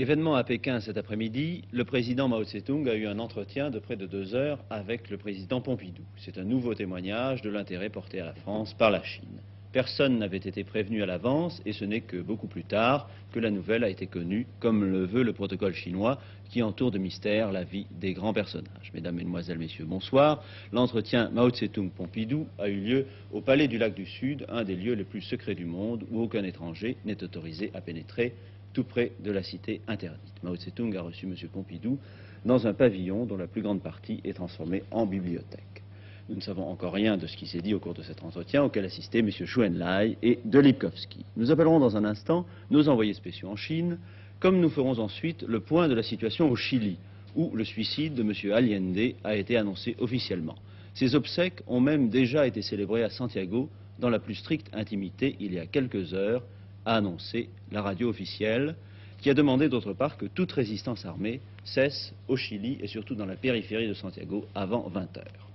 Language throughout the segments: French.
Événement à Pékin cet après-midi, le président Mao Tse-tung a eu un entretien de près de 2 heures avec le président Pompidou. C'est un nouveau témoignage de l'intérêt porté à la France par la Chine. Personne n'avait été prévenu à l'avance et ce n'est que beaucoup plus tard que la nouvelle a été connue, comme le veut le protocole chinois qui entoure de mystère la vie des grands personnages. Mesdames, Mesdemoiselles, Messieurs, bonsoir. L'entretien Mao Tse-tung-Pompidou a eu lieu au Palais du Lac du Sud, un des lieux les plus secrets du monde où aucun étranger n'est autorisé à pénétrer, tout près de la cité interdite. Mao Tse-tung a reçu M. Pompidou dans un pavillon dont la plus grande partie est transformée en bibliothèque. Nous ne savons encore rien de ce qui s'est dit au cours de cet entretien auquel assistaient M. Chou En-lai et de Lipkovsky. Nous appellerons dans un instant nos envoyés spéciaux en Chine, comme nous ferons ensuite le point de la situation au Chili, où le suicide de M. Allende a été annoncé officiellement. Ses obsèques ont même déjà été célébrées à Santiago, dans la plus stricte intimité, il y a quelques heures, a annoncé la radio officielle, qui a demandé d'autre part que toute résistance armée cesse au Chili et surtout dans la périphérie de Santiago avant 20 heures.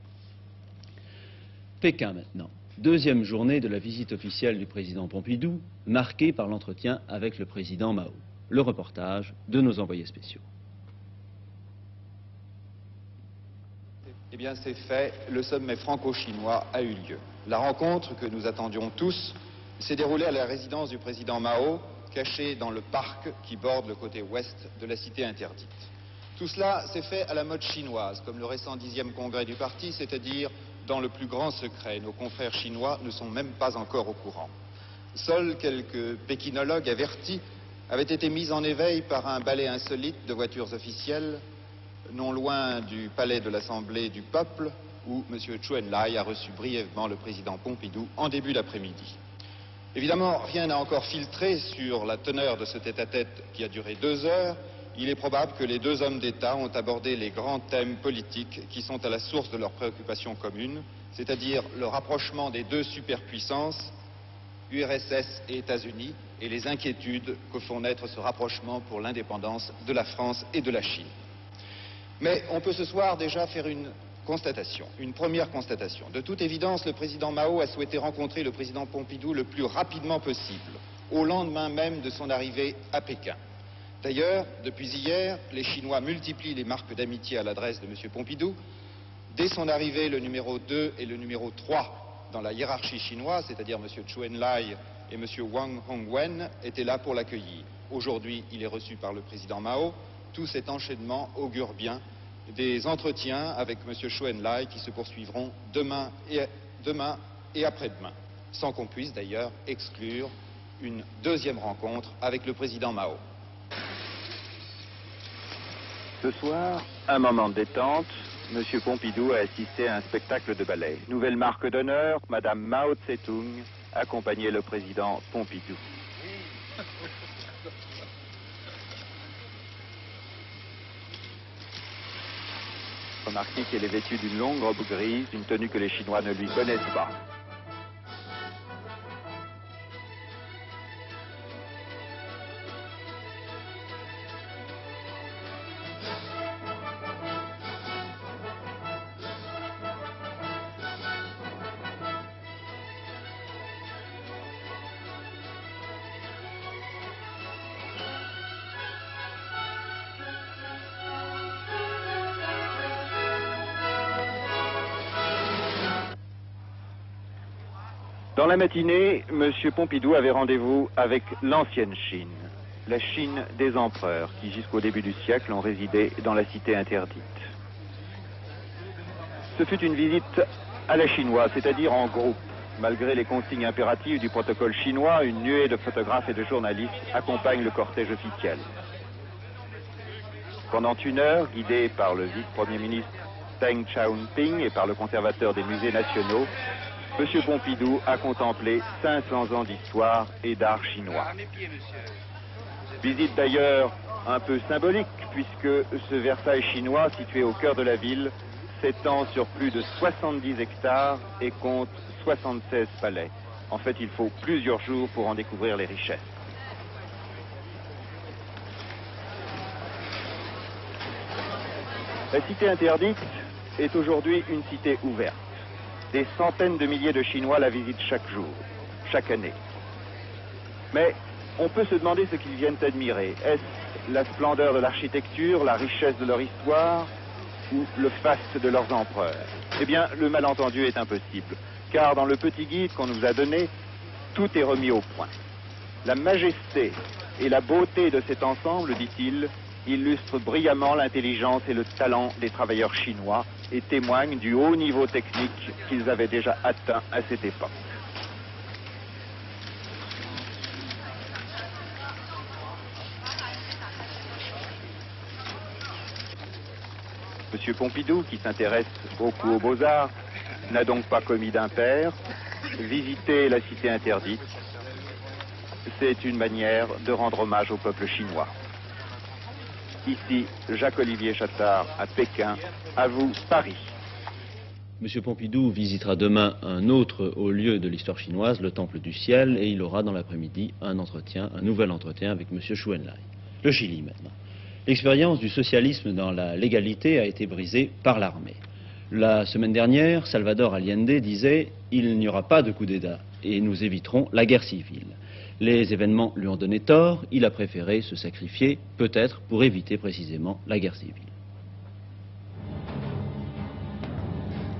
Pékin maintenant. Deuxième journée de la visite officielle du président Pompidou, marquée par l'entretien avec le président Mao. Le reportage de nos envoyés spéciaux. Eh bien, c'est fait, le sommet franco-chinois a eu lieu. La rencontre que nous attendions tous s'est déroulée à la résidence du président Mao, cachée dans le parc qui borde le côté ouest de la cité interdite. Tout cela s'est fait à la mode chinoise, comme le récent 10e congrès du parti, c'est-à-dire dans le plus grand secret. Nos confrères chinois ne sont même pas encore au courant. Seuls quelques pékinologues avertis avaient été mis en éveil par un balai insolite de voitures officielles, non loin du palais de l'Assemblée du peuple, où M. Chou En-lai a reçu brièvement le président Pompidou en début d'après-midi. Évidemment, rien n'a encore filtré sur la teneur de ce tête-à-tête qui a duré 2 heures. Il est probable que les deux hommes d'État ont abordé les grands thèmes politiques qui sont à la source de leurs préoccupations communes, c'est-à-dire le rapprochement des deux superpuissances, URSS et États-Unis, et les inquiétudes que font naître ce rapprochement pour l'indépendance de la France et de la Chine. Mais on peut ce soir déjà faire une constatation, une première constatation. De toute évidence, le président Mao a souhaité rencontrer le président Pompidou le plus rapidement possible, au lendemain même de son arrivée à Pékin. D'ailleurs, depuis hier, les Chinois multiplient les marques d'amitié à l'adresse de M. Pompidou. Dès son arrivée, le numéro 2 et le numéro 3 dans la hiérarchie chinoise, c'est-à-dire M. Chou En-lai et M. Wang Hongwen, étaient là pour l'accueillir. Aujourd'hui, il est reçu par le président Mao. Tout cet enchaînement augure bien des entretiens avec M. Chou En-lai qui se poursuivront demain et après-demain, sans qu'on puisse d'ailleurs exclure une deuxième rencontre avec le président Mao. Ce soir, un moment de détente, M. Pompidou a assisté à un spectacle de ballet. Nouvelle marque d'honneur, Mme Mao Tse-tung accompagnait le président Pompidou. Remarquez qu'elle est vêtue d'une longue robe grise, une tenue que les Chinois ne lui connaissent pas. Dans la matinée, M. Pompidou avait rendez-vous avec l'ancienne Chine, la Chine des empereurs, qui jusqu'au début du siècle ont résidé dans la cité interdite. Ce fut une visite à la chinoise, c'est-à-dire en groupe. Malgré les consignes impératives du protocole chinois, une nuée de photographes et de journalistes accompagne le cortège officiel. Pendant 1 heure, guidé par le vice-premier ministre Deng Xiaoping et par le conservateur des musées nationaux, M. Pompidou a contemplé 500 ans d'histoire et d'art chinois. Visite d'ailleurs un peu symbolique, puisque ce Versailles chinois, situé au cœur de la ville, s'étend sur plus de 70 hectares et compte 76 palais. En fait, il faut plusieurs jours pour en découvrir les richesses. La cité interdite est aujourd'hui une cité ouverte. Des centaines de milliers de Chinois la visitent chaque jour, chaque année. Mais on peut se demander ce qu'ils viennent admirer. Est-ce la splendeur de l'architecture, la richesse de leur histoire ou le faste de leurs empereurs? Eh bien, le malentendu est impossible, car dans le petit guide qu'on nous a donné, tout est remis au point. La majesté et la beauté de cet ensemble, dit-il, illustrent brillamment l'intelligence et le talent des travailleurs chinois et témoignent du haut niveau technique qu'ils avaient déjà atteint à cette époque. Monsieur Pompidou, qui s'intéresse beaucoup aux beaux-arts, n'a donc pas commis d'impair. Visiter la cité interdite, c'est une manière de rendre hommage au peuple chinois. Ici, Jacques-Olivier Chattard à Pékin, à vous, Paris. Monsieur Pompidou visitera demain un autre haut lieu de l'histoire chinoise, le Temple du Ciel, et il aura dans l'après-midi un nouvel entretien avec Monsieur Chou En-lai. Le Chili maintenant. L'expérience du socialisme dans la légalité a été brisée par l'armée. La semaine dernière, Salvador Allende disait « Il n'y aura pas de coup d'État et nous éviterons la guerre civile ». Les événements lui ont donné tort, il a préféré se sacrifier, peut-être pour éviter précisément la guerre civile.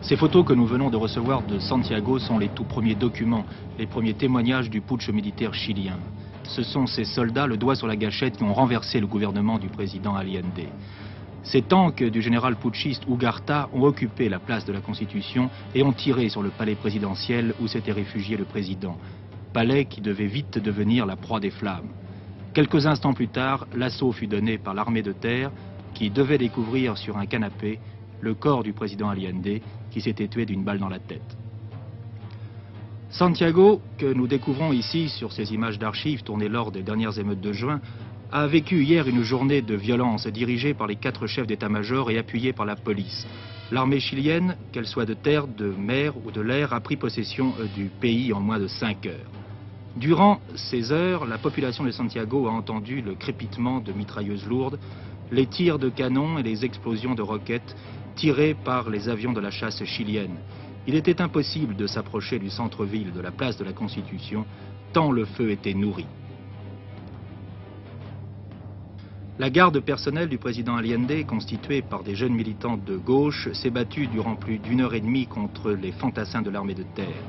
Ces photos que nous venons de recevoir de Santiago sont les tout premiers documents, les premiers témoignages du putsch militaire chilien. Ce sont ces soldats, le doigt sur la gâchette, qui ont renversé le gouvernement du président Allende. Ces tanks du général putschiste Ugarte ont occupé la place de la Constitution et ont tiré sur le palais présidentiel où s'était réfugié le président. Palais qui devait vite devenir la proie des flammes. Quelques instants plus tard, l'assaut fut donné par l'armée de terre qui devait découvrir sur un canapé le corps du président Allende qui s'était tué d'une balle dans la tête. Santiago, que nous découvrons ici sur ces images d'archives tournées lors des dernières émeutes de juin, a vécu hier une journée de violence dirigée par les 4 chefs d'état-major et appuyée par la police. L'armée chilienne, qu'elle soit de terre, de mer ou de l'air, a pris possession du pays en moins de 5 heures. Durant ces heures, la population de Santiago a entendu le crépitement de mitrailleuses lourdes, les tirs de canon et les explosions de roquettes tirées par les avions de la chasse chilienne. Il était impossible de s'approcher du centre-ville de la place de la Constitution, tant le feu était nourri. La garde personnelle du président Allende, constituée par des jeunes militants de gauche, s'est battue durant plus d'1 heure et demie contre les fantassins de l'armée de terre.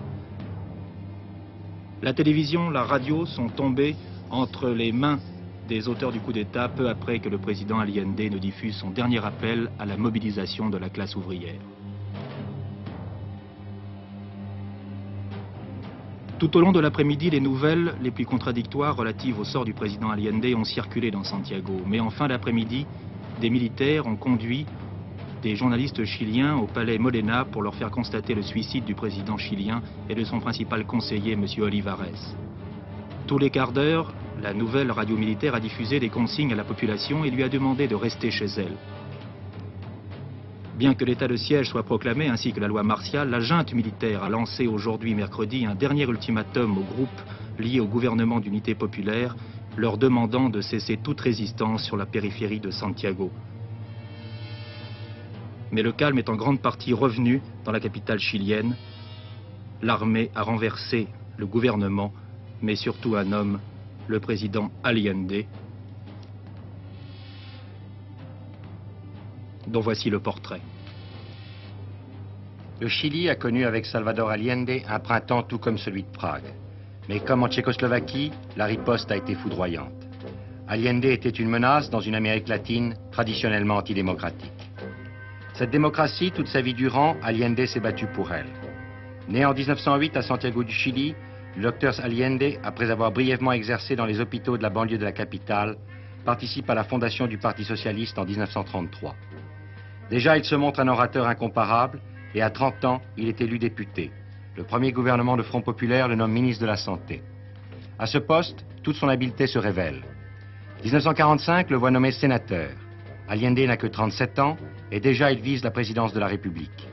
La télévision, la radio sont tombées entre les mains des auteurs du coup d'État peu après que le président Allende ne diffuse son dernier appel à la mobilisation de la classe ouvrière. Tout au long de l'après-midi, les nouvelles les plus contradictoires relatives au sort du président Allende ont circulé dans Santiago. Mais en fin d'après-midi, des militaires ont conduit des journalistes chiliens au palais Modena pour leur faire constater le suicide du président chilien et de son principal conseiller, M. Olivares. Tous les quarts d'heure, la nouvelle radio militaire a diffusé des consignes à la population et lui a demandé de rester chez elle. Bien que l'état de siège soit proclamé ainsi que la loi martiale, la junte militaire a lancé aujourd'hui, mercredi, un dernier ultimatum aux groupes liés au gouvernement d'unité populaire, leur demandant de cesser toute résistance sur la périphérie de Santiago. Mais le calme est en grande partie revenu dans la capitale chilienne. L'armée a renversé le gouvernement, mais surtout un homme, le président Allende, dont voici le portrait. Le Chili a connu avec Salvador Allende un printemps tout comme celui de Prague. Mais comme en Tchécoslovaquie, la riposte a été foudroyante. Allende était une menace dans une Amérique latine traditionnellement antidémocratique. Cette démocratie, toute sa vie durant, Allende s'est battu pour elle. Né en 1908 à Santiago du Chili, le docteur Allende, après avoir brièvement exercé dans les hôpitaux de la banlieue de la capitale, participe à la fondation du Parti socialiste en 1933. Déjà, il se montre un orateur incomparable et à 30 ans, il est élu député. Le premier gouvernement de Front populaire le nomme ministre de la Santé. À ce poste, toute son habileté se révèle. 1945 le voit nommé sénateur. Allende n'a que 37 ans et déjà il vise la présidence de la République.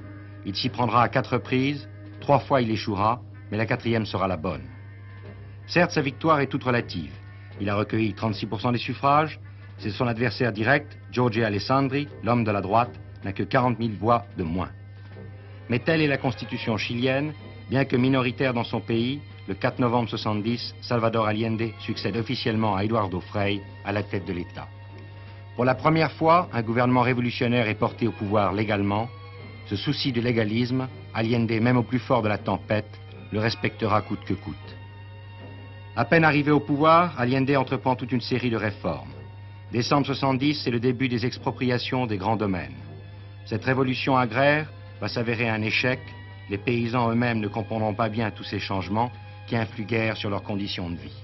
Il s'y prendra à 4 reprises, 3 fois il échouera, mais la 4e sera la bonne. Certes, sa victoire est toute relative. Il a recueilli 36% des suffrages. C'est son adversaire direct, Jorge Alessandri, l'homme de la droite, n'a que 40 000 voix de moins. Mais telle est la constitution chilienne, bien que minoritaire dans son pays, le 4 novembre 1970, Salvador Allende succède officiellement à Eduardo Frei à la tête de l'État. Pour la première fois, un gouvernement révolutionnaire est porté au pouvoir légalement. Ce souci de légalisme, Allende, même au plus fort de la tempête, le respectera coûte que coûte. À peine arrivé au pouvoir, Allende entreprend toute une série de réformes. Décembre 70, c'est le début des expropriations des grands domaines. Cette révolution agraire va s'avérer un échec. Les paysans eux-mêmes ne comprendront pas bien tous ces changements qui influent guère sur leurs conditions de vie.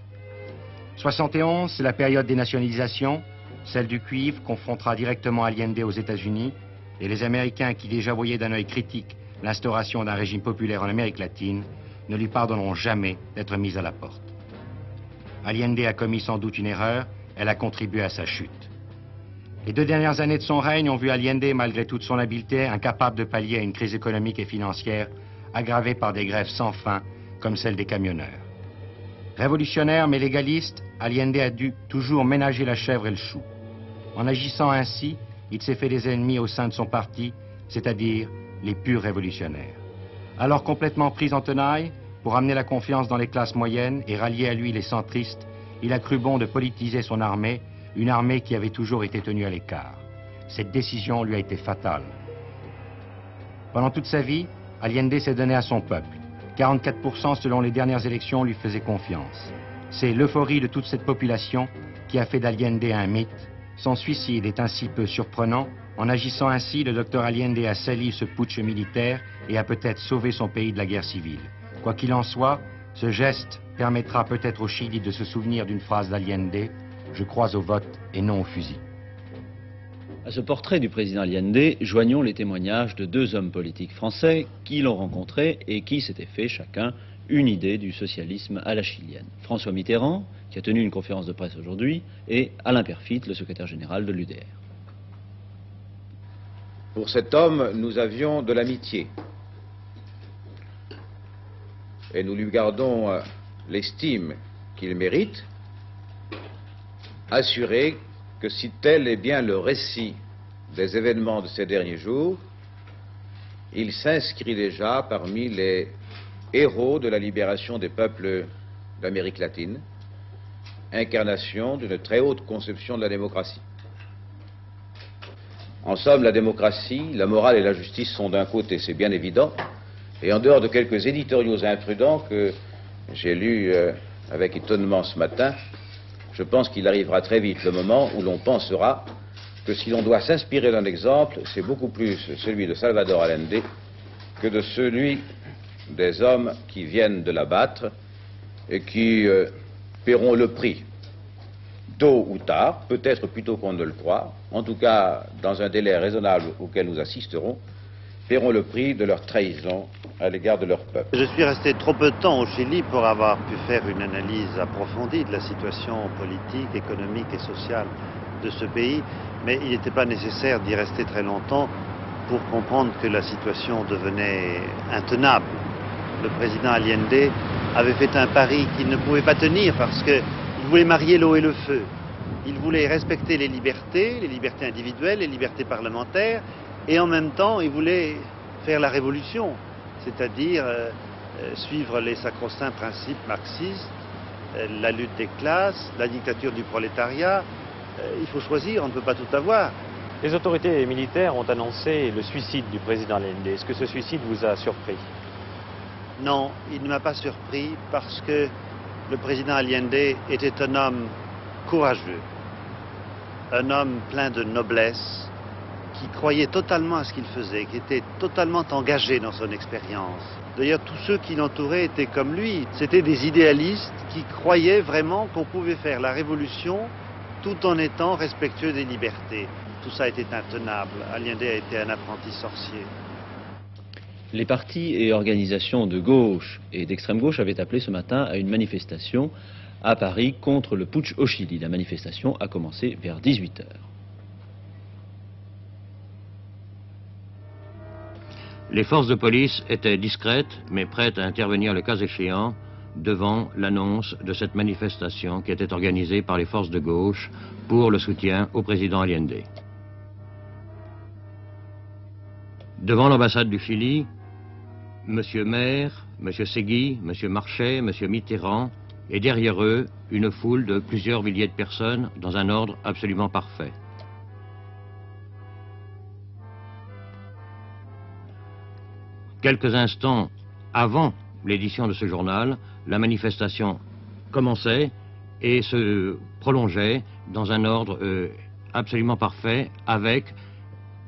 71, c'est la période des nationalisations. Celle du cuivre confrontera directement Allende aux États-Unis, et les Américains qui déjà voyaient d'un œil critique l'instauration d'un régime populaire en Amérique latine ne lui pardonneront jamais d'être mis à la porte. Allende a commis sans doute une erreur, elle a contribué à sa chute. Les 2 dernières années de son règne ont vu Allende, malgré toute son habileté, incapable de pallier à une crise économique et financière aggravée par des grèves sans fin, comme celle des camionneurs. Révolutionnaire mais légaliste, Allende a dû toujours ménager la chèvre et le chou. En agissant ainsi, il s'est fait des ennemis au sein de son parti, c'est-à-dire les purs révolutionnaires. Alors complètement pris en tenaille, pour amener la confiance dans les classes moyennes et rallier à lui les centristes, il a cru bon de politiser son armée, une armée qui avait toujours été tenue à l'écart. Cette décision lui a été fatale. Pendant toute sa vie, Allende s'est donné à son peuple. 44% selon les dernières élections lui faisaient confiance. C'est l'euphorie de toute cette population qui a fait d'Allende un mythe. Son suicide est ainsi peu surprenant. En agissant ainsi, le docteur Allende a sali ce putsch militaire et a peut-être sauvé son pays de la guerre civile. Quoi qu'il en soit, ce geste permettra peut-être au Chili de se souvenir d'une phrase d'Allende: « Je crois au vote et non au fusil ». À ce portrait du président Allende, joignons les témoignages de 2 hommes politiques français qui l'ont rencontré et qui s'étaient fait chacun une idée du socialisme à la chilienne. François Mitterrand, qui a tenu une conférence de presse aujourd'hui, et Alain Peyrefitte, le secrétaire général de l'UDR. Pour cet homme, nous avions de l'amitié. Et nous lui gardons l'estime qu'il mérite, assuré que si tel est bien le récit des événements de ces derniers jours, il s'inscrit déjà parmi les héros de la libération des peuples d'Amérique latine, incarnation d'une très haute conception de la démocratie. En somme, la démocratie, la morale et la justice sont d'un côté, c'est bien évident, et en dehors de quelques éditoriaux imprudents que j'ai lus avec étonnement ce matin, je pense qu'il arrivera très vite le moment où l'on pensera que si l'on doit s'inspirer d'un exemple, c'est beaucoup plus celui de Salvador Allende que de celui des hommes qui viennent de l'abattre et qui paieront le prix, tôt ou tard, peut-être plus tôt qu'on ne le croit, en tout cas dans un délai raisonnable auquel nous assisterons, paieront le prix de leur trahison à l'égard de leur peuple. Je suis resté trop peu de temps au Chili pour avoir pu faire une analyse approfondie de la situation politique, économique et sociale de ce pays, mais il n'était pas nécessaire d'y rester très longtemps pour comprendre que la situation devenait intenable. Le président Allende avait fait un pari qu'il ne pouvait pas tenir parce qu'il voulait marier l'eau et le feu. Il voulait respecter les libertés individuelles, les libertés parlementaires, et en même temps, il voulait faire la révolution, c'est-à-dire suivre les sacro-saints principes marxistes, la lutte des classes, la dictature du prolétariat. Il faut choisir, on ne peut pas tout avoir. Les autorités militaires ont annoncé le suicide du président Allende. Est-ce que ce suicide vous a surpris? Non, il ne m'a pas surpris parce que le président Allende était un homme courageux, un homme plein de noblesse, qui croyait totalement à ce qu'il faisait, qui était totalement engagé dans son expérience. D'ailleurs, tous ceux qui l'entouraient étaient comme lui. C'étaient des idéalistes qui croyaient vraiment qu'on pouvait faire la révolution tout en étant respectueux des libertés. Tout ça était intenable. Allende a été un apprenti sorcier. Les partis et organisations de gauche et d'extrême gauche avaient appelé ce matin à une manifestation à Paris contre le putsch au Chili. La manifestation a commencé vers 18h. Les forces de police étaient discrètes, mais prêtes à intervenir le cas échéant devant l'annonce de cette manifestation qui était organisée par les forces de gauche pour le soutien au président Allende. Devant l'ambassade du Chili, M. Maire, M. Segui, M. Marchais, M. Mitterrand, et derrière eux, une foule de plusieurs milliers de personnes dans un ordre absolument parfait. Quelques instants avant l'édition de ce journal, la manifestation commençait et se prolongeait dans un ordre absolument parfait, avec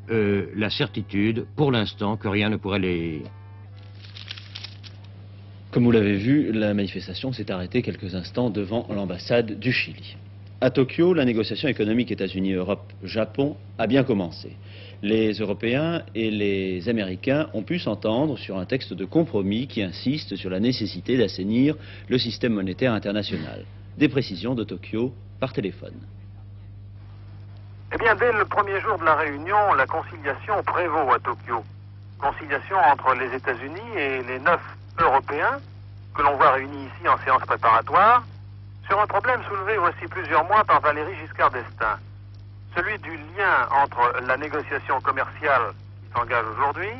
la certitude, pour l'instant, que rien ne pourrait les... Comme vous l'avez vu, la manifestation s'est arrêtée quelques instants devant l'ambassade du Chili. À Tokyo, la négociation économique États-Unis-Europe-Japon a bien commencé. Les Européens et les Américains ont pu s'entendre sur un texte de compromis qui insiste sur la nécessité d'assainir le système monétaire international. Des précisions de Tokyo par téléphone. Eh bien, dès le premier jour de la réunion, la conciliation prévaut à Tokyo. Conciliation entre les États-Unis et les 9 Européens, que l'on voit réunis ici en séance préparatoire, sur un problème soulevé voici plusieurs mois par Valéry Giscard d'Estaing. Celui du lien entre la négociation commerciale qui s'engage aujourd'hui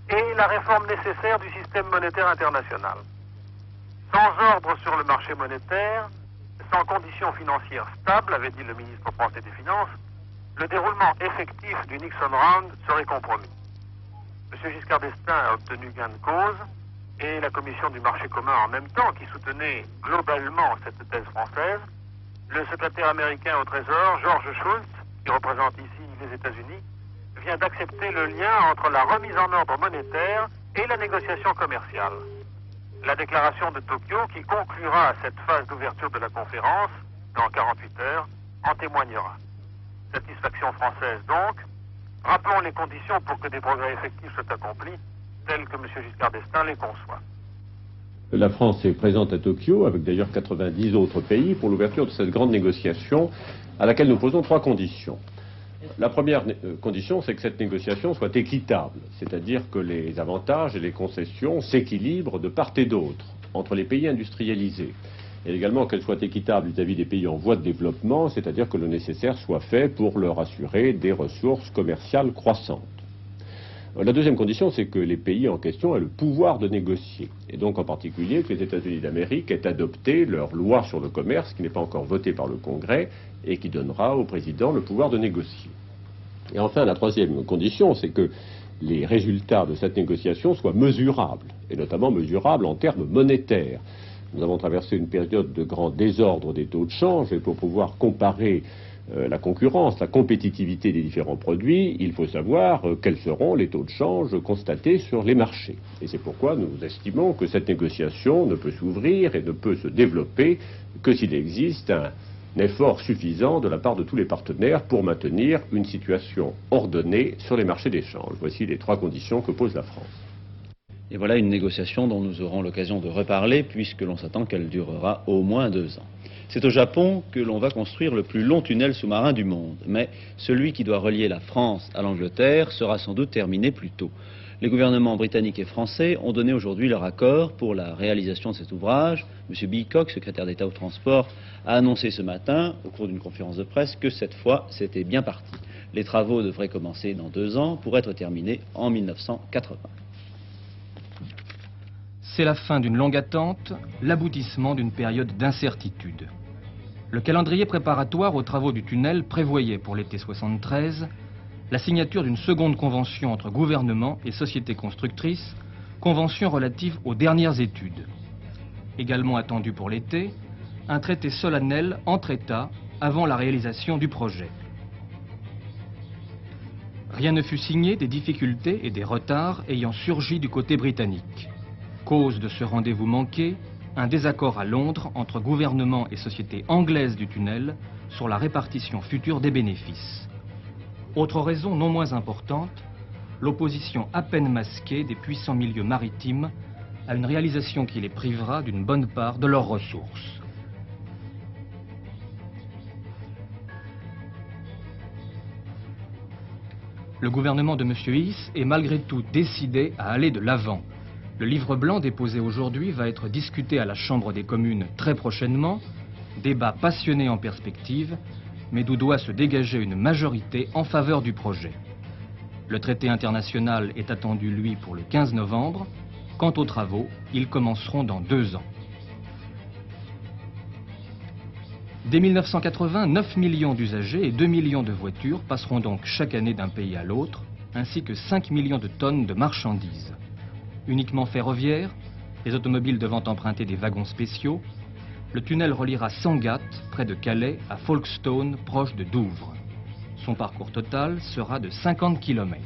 et la réforme nécessaire du système monétaire international. Sans ordre sur le marché monétaire, sans conditions financières stables, avait dit le ministre français des Finances, le déroulement effectif du Nixon Round serait compromis. M. Giscard d'Estaing a obtenu gain de cause et la commission du marché commun en même temps, qui soutenait globalement cette thèse française, le secrétaire américain au Trésor, George Shultz, qui représente ici les États-Unis, vient d'accepter le lien entre la remise en ordre monétaire et la négociation commerciale. La déclaration de Tokyo, qui conclura cette phase d'ouverture de la conférence dans 48 heures, en témoignera. Satisfaction française donc. Rappelons les conditions pour que des progrès effectifs soient accomplis, tels que M. Giscard d'Estaing les conçoit. La France est présente à Tokyo, avec d'ailleurs 90 autres pays, pour l'ouverture de cette grande négociation à laquelle nous posons 3 conditions. La première condition, c'est que cette négociation soit équitable, c'est-à-dire que les avantages et les concessions s'équilibrent de part et d'autre entre les pays industrialisés. Et également qu'elle soit équitable vis-à-vis des pays en voie de développement, c'est-à-dire que le nécessaire soit fait pour leur assurer des ressources commerciales croissantes. La deuxième condition, c'est que les pays en question aient le pouvoir de négocier. Et donc en particulier que les États-Unis d'Amérique aient adopté leur loi sur le commerce, qui n'est pas encore votée par le Congrès, et qui donnera au président le pouvoir de négocier. Et enfin, la troisième condition, c'est que les résultats de cette négociation soient mesurables, et notamment mesurables en termes monétaires. Nous avons traversé une période de grand désordre des taux de change, et pour pouvoir comparer la concurrence, la compétitivité des différents produits, il faut savoir quels seront les taux de change constatés sur les marchés. Et c'est pourquoi nous estimons que cette négociation ne peut s'ouvrir et ne peut se développer que s'il existe un effort suffisant de la part de tous les partenaires pour maintenir une situation ordonnée sur les marchés d'échange. Voici les 3 conditions que pose la France. Et voilà une négociation dont nous aurons l'occasion de reparler, puisque l'on s'attend qu'elle durera au moins 2 ans. C'est au Japon que l'on va construire le plus long tunnel sous-marin du monde, mais celui qui doit relier la France à l'Angleterre sera sans doute terminé plus tôt. Les gouvernements britanniques et français ont donné aujourd'hui leur accord pour la réalisation de cet ouvrage. M. Bill Cox, secrétaire d'État au transport, a annoncé ce matin, au cours d'une conférence de presse, que cette fois, c'était bien parti. Les travaux devraient commencer dans 2 ans pour être terminés en 1980. C'est la fin d'une longue attente, l'aboutissement d'une période d'incertitude. Le calendrier préparatoire aux travaux du tunnel prévoyait pour l'été 73 la signature d'une seconde convention entre gouvernement et sociétés constructrices, convention relative aux dernières études. Également attendu pour l'été, un traité solennel entre États avant la réalisation du projet. Rien ne fut signé des difficultés et des retards ayant surgi du côté britannique. Cause de ce rendez-vous manqué, un désaccord à Londres entre gouvernement et société anglaise du tunnel sur la répartition future des bénéfices. Autre raison non moins importante, l'opposition à peine masquée des puissants milieux maritimes à une réalisation qui les privera d'une bonne part de leurs ressources. Le gouvernement de M. Heath est malgré tout décidé à aller de l'avant. Le livre blanc déposé aujourd'hui va être discuté à la Chambre des communes très prochainement, débat passionné en perspective, mais d'où doit se dégager une majorité en faveur du projet. Le traité international est attendu, lui, pour le 15 novembre. Quant aux travaux, ils commenceront dans 2 ans. Dès 1980, 9 millions d'usagers et 2 millions de voitures passeront donc chaque année d'un pays à l'autre, ainsi que 5 millions de tonnes de marchandises. uniquement ferroviaire, les automobiles devant emprunter des wagons spéciaux, le tunnel reliera Sangatte, près de Calais, à Folkestone, proche de Douvres. Son parcours total sera de 50 km.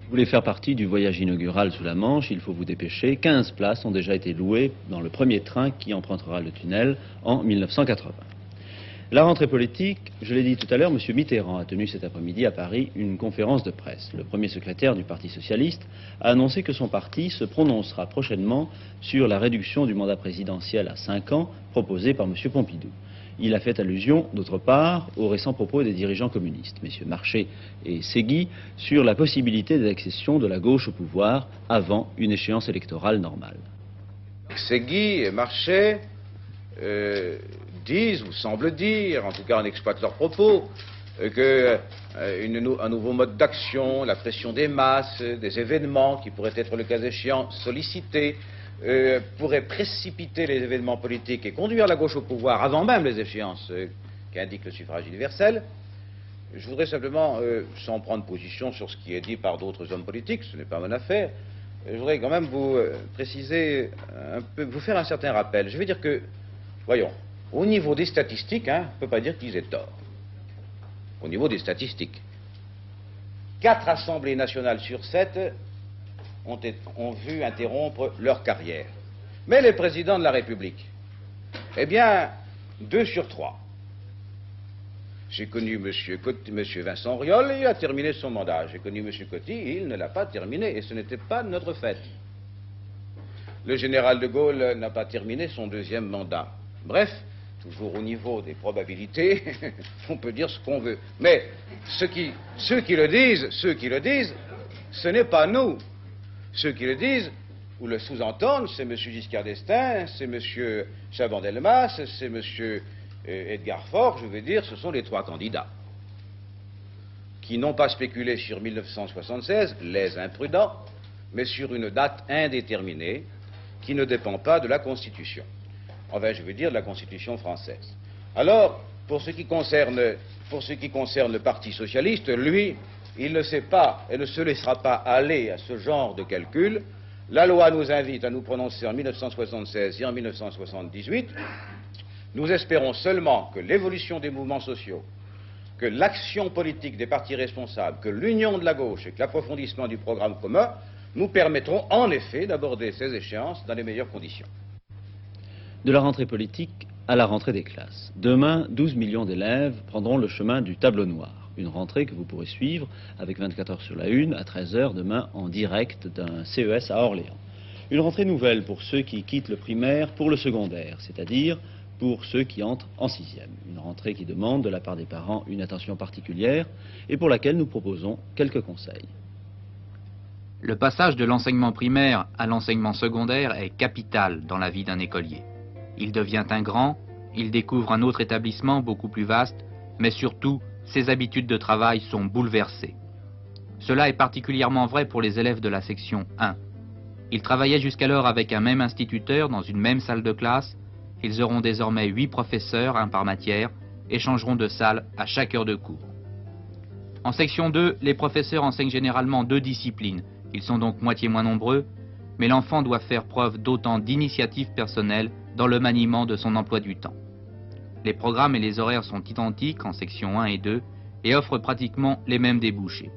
Vous voulez faire partie du voyage inaugural sous la Manche, il faut vous dépêcher. 15 places ont déjà été louées dans le premier train qui empruntera le tunnel en 1980. La rentrée politique, je l'ai dit tout à l'heure, M. Mitterrand a tenu cet après-midi à Paris une conférence de presse. Le premier secrétaire du Parti socialiste a annoncé que son parti se prononcera prochainement sur la réduction du mandat présidentiel à 5 ans proposée par M. Pompidou. Il a fait allusion, d'autre part, aux récents propos des dirigeants communistes, M. Marché et Segui, sur la possibilité d'accession de la gauche au pouvoir avant une échéance électorale normale. Segui et Marché disent, ou semblent dire, en tout cas on exploite leurs propos, qu'un nouveau mode d'action, la pression des masses, des événements qui pourraient être le cas échéant sollicités, pourrait précipiter les événements politiques et conduire la gauche au pouvoir avant même les échéances qu'indique le suffrage universel. Je voudrais simplement, sans prendre position sur ce qui est dit par d'autres hommes politiques, ce n'est pas mon affaire, je voudrais quand même vous préciser un peu, vous faire un certain rappel. Je veux dire que, voyons, au niveau des statistiques, on ne peut pas dire qu'ils aient tort. Au niveau des statistiques, 4 assemblées nationales sur 7 ont vu interrompre leur carrière. Mais les présidents de la République, eh bien, 2 sur 3. J'ai connu M. Vincent Auriol, il a terminé son mandat. J'ai connu M. Coty, il ne l'a pas terminé, et ce n'était pas notre fait. Le général de Gaulle n'a pas terminé son 2e mandat. Bref, toujours au niveau des probabilités, on peut dire ce qu'on veut. Mais ceux qui le disent, ce n'est pas nous. Ceux qui le disent, ou le sous-entendent, c'est M. Giscard d'Estaing, c'est M. Chaban-Delmas, c'est M. Edgar Faure, je veux dire, ce sont les 3 candidats qui n'ont pas spéculé sur 1976, les imprudents, mais sur une date indéterminée qui ne dépend pas de la Constitution. Enfin, je veux dire de la Constitution française. Alors, pour ce qui concerne le Parti socialiste, lui, il ne sait pas et ne se laissera pas aller à ce genre de calcul. La loi nous invite à nous prononcer en 1976 et en 1978. Nous espérons seulement que l'évolution des mouvements sociaux, que l'action politique des partis responsables, que l'union de la gauche et que l'approfondissement du programme commun nous permettront en effet d'aborder ces échéances dans les meilleures conditions. De la rentrée politique à la rentrée des classes. Demain, 12 millions d'élèves prendront le chemin du tableau noir. Une rentrée que vous pourrez suivre avec 24 heures sur la une à 13 h demain en direct d'un CES à Orléans. Une rentrée nouvelle pour ceux qui quittent le primaire pour le secondaire, c'est-à-dire pour ceux qui entrent en 6e. Une rentrée qui demande de la part des parents une attention particulière et pour laquelle nous proposons quelques conseils. Le passage de l'enseignement primaire à l'enseignement secondaire est capital dans la vie d'un écolier. Il devient un grand, il découvre un autre établissement beaucoup plus vaste, mais surtout, ses habitudes de travail sont bouleversées. Cela est particulièrement vrai pour les élèves de la section 1. Ils travaillaient jusqu'alors avec un même instituteur dans une même salle de classe. Ils auront désormais 8 professeurs, 1 par matière, et changeront de salle à chaque heure de cours. En section 2, les professeurs enseignent généralement 2 disciplines. Ils sont donc moitié moins nombreux, mais l'enfant doit faire preuve d'autant d'initiative personnelle dans le maniement de son emploi du temps. Les programmes et les horaires sont identiques en section 1 et 2 et offrent pratiquement les mêmes débouchés.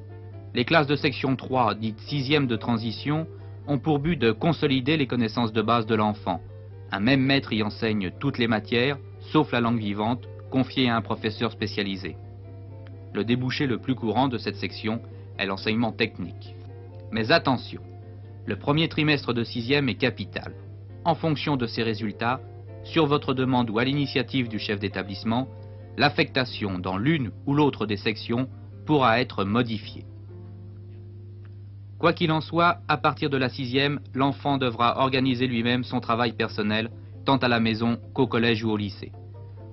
Les classes de section 3, dites 6e de transition, ont pour but de consolider les connaissances de base de l'enfant. Un même maître y enseigne toutes les matières, sauf la langue vivante, confiée à un professeur spécialisé. Le débouché le plus courant de cette section est l'enseignement technique. Mais attention, le premier trimestre de 6e est capital. En fonction de ses résultats, sur votre demande ou à l'initiative du chef d'établissement, l'affectation dans l'une ou l'autre des sections pourra être modifiée. Quoi qu'il en soit, à partir de la 6e, l'enfant devra organiser lui-même son travail personnel, tant à la maison qu'au collège ou au lycée.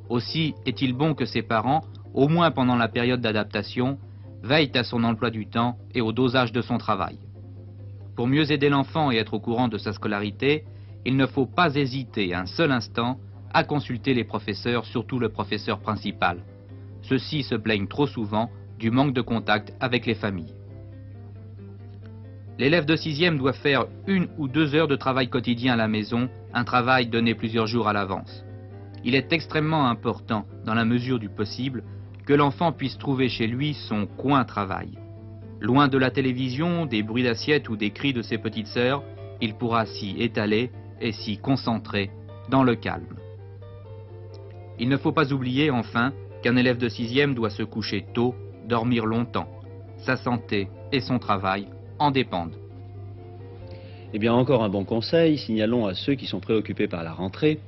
Aussi est-il bon que ses parents, au moins pendant la période d'adaptation, veillent à son emploi du temps et au dosage de son travail. Pour mieux aider l'enfant et être au courant de sa scolarité, il ne faut pas hésiter un seul instant à consulter les professeurs, surtout le professeur principal. Ceux-ci se plaignent trop souvent du manque de contact avec les familles. L'élève de 6e doit faire 1 ou 2 heures de travail quotidien à la maison, un travail donné plusieurs jours à l'avance. Il est extrêmement important, dans la mesure du possible, que l'enfant puisse trouver chez lui son coin travail. Loin de la télévision, des bruits d'assiette ou des cris de ses petites sœurs, il pourra s'y étaler et s'y concentrer dans le calme. Il ne faut pas oublier, enfin, qu'un élève de 6e doit se coucher tôt, dormir longtemps. Sa santé et son travail en dépendent. Eh bien, encore un bon conseil, signalons à ceux qui sont préoccupés par la rentrée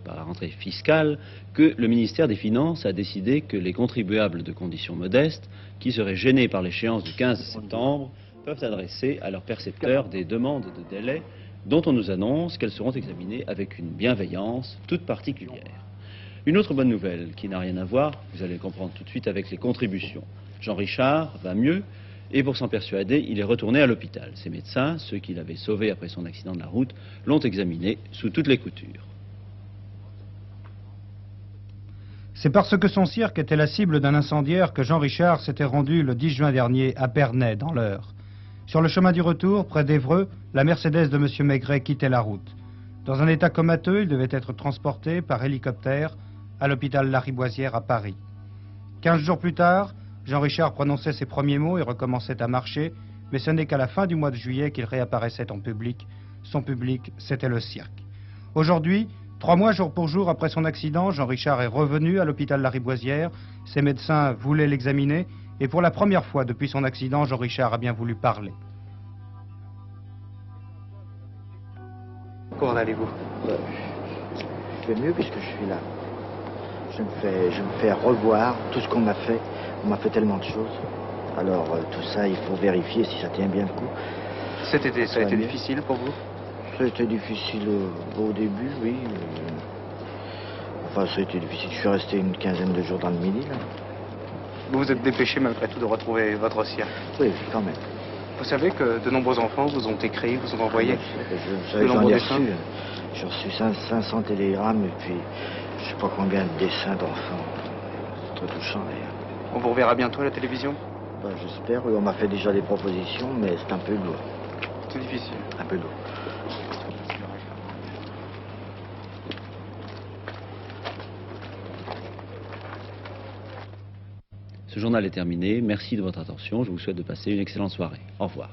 fiscale, que le ministère des Finances a décidé que les contribuables de conditions modestes, qui seraient gênés par l'échéance du 15 septembre, peuvent adresser à leurs percepteurs des demandes de délai dont on nous annonce qu'elles seront examinées avec une bienveillance toute particulière. Une autre bonne nouvelle qui n'a rien à voir, vous allez le comprendre tout de suite, avec les contributions. Jean Richard va mieux. Et pour s'en persuader, il est retourné à l'hôpital. Ses médecins, ceux qui l'avaient sauvé après son accident de la route, l'ont examiné sous toutes les coutures. C'est parce que son cirque était la cible d'un incendiaire que Jean Richard s'était rendu le 10 juin dernier à Pernay, dans l'Eure. Sur le chemin du retour, près d'Évreux, la Mercedes de M. Maigret quittait la route. Dans un état comateux, il devait être transporté par hélicoptère à l'hôpital Lariboisière à Paris. 15 jours plus tard, Jean Richard prononçait ses premiers mots et recommençait à marcher, mais ce n'est qu'à la fin du mois de juillet qu'il réapparaissait en public. Son public, c'était le cirque. Aujourd'hui, 3 mois jour pour jour après son accident, Jean Richard est revenu à l'hôpital Lariboisière. Ses médecins voulaient l'examiner et pour la première fois depuis son accident, Jean Richard a bien voulu parler. Comment allez-vous? Je vais mieux puisque je suis là. Je me fais revoir tout ce qu'on m'a fait. On m'a fait tellement de choses. Alors tout ça, il faut vérifier si ça tient bien le coup. Ça a été difficile pour vous? Ça a été difficile au début, oui. Enfin, ça a été difficile. Je suis resté une quinzaine de jours dans le Midi, là. Vous vous êtes dépêché malgré tout de retrouver votre cirque? Oui, quand même. Vous savez que de nombreux enfants vous ont écrit, vous ont envoyé de nombreux dessins? J'ai reçu 500 télégrammes et puis je sais pas combien de dessins d'enfants. C'est très touchant, d'ailleurs. On vous reverra bientôt à la télévision? Ben, j'espère, oui. On m'a fait déjà des propositions, mais c'est un peu lourd. C'est difficile. Un peu lourd. Ce journal est terminé. Merci de votre attention. Je vous souhaite de passer une excellente soirée. Au revoir.